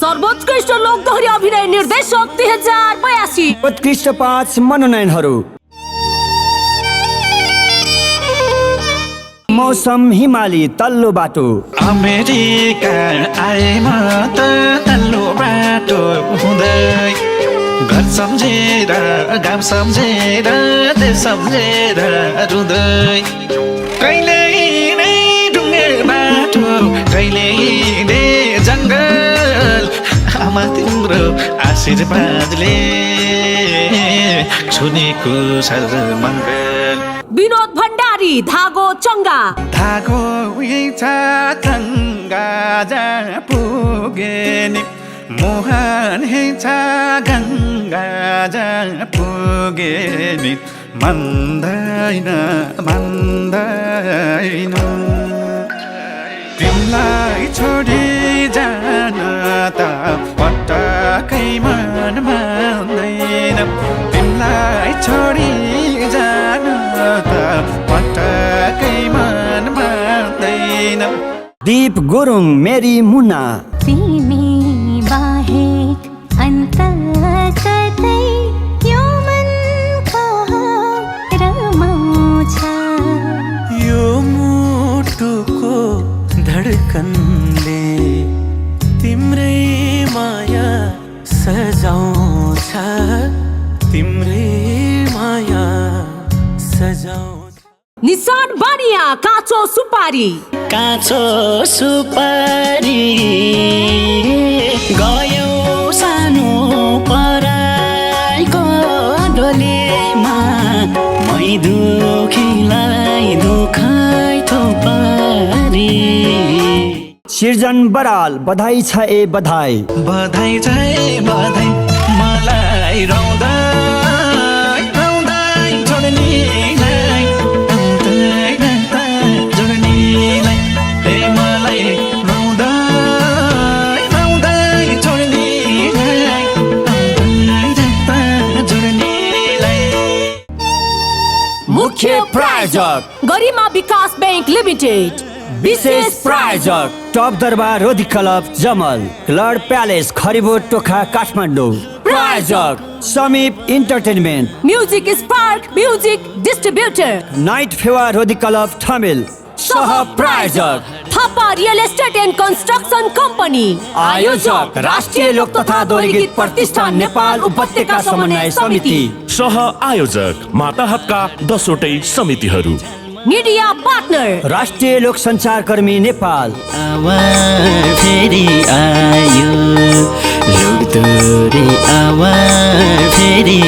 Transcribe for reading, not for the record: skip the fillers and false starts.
सर्वोत्कृष्ट लोकदोहोरी अभिनय निर्देशक 2082। उत्कृष्ट 5 मनोनयनहरू। मौसम हिमाली तल्लो बाटो। अमेरिका आएमा त तल्लो बाटो हुँदै घर सम्झेर गाउँ सम्झेर देश सम्झेर रुँदै कहिले नै ढुङ्गे बाटो कहिले नै जङ्गल आमा तिम्रो आशीर्वादले छुनेको सर्वमङ्गल। विनोद भण्डारी धागो चङ्गा। धागो चङ्गा जहाँ पुगे नि मोहन गङ्गा जहाँ पुगे नि मान्दैन मान्दैन तिमीलाई छोडी जान त पटक्कै मन मान्दैन तिमीलाई छोडी जान त पटक्कै मन मान्दैन। दीप गुरुङ मेरी मुना। तिमी बाहेक अन्त कतै यो मन कहाँ रमाउँछ यो मुटुको धडकनले तिम्रै माया सजाउँछ तिम्रै माया सजाउँछ। निशान बानिया काँचो सुपारी। काँचो सुपारी गयो सानो पराइको डोलीमा मै दुखीलाई दुखाइ थोपारी। सिर्जन बराल बधाई छ ए बधाई। बधाई छ ए बधाई मलाई रौँदै मुख्य प्रायोजक गरिमा विकास बैंक लिमिटेड। विशेष प्रायोजक टप दरबार रोधी क्लब जमल क्लड प्यालेस खरिबोट टोखा काठमाडौँ। प्रायोजक Samip entertainment. Music spark music distributor night Fewa रोधी क्लब ठमेल। सह प्रायोजक Thapa real estate and construction company. आयोजक राष्ट्रिय लोक तथा दोहोरी प्रतिष्ठान नेपाल उपत्यका समन्वय समिति। सह आयोजक माता हकका 10वटै समितिहरू। मिडिया पार्टनर राष्ट्रिय लोक सञ्चारकर्मी नेपाल। आवाज फेरि आयो लोकदोहोरी आवाज फेरि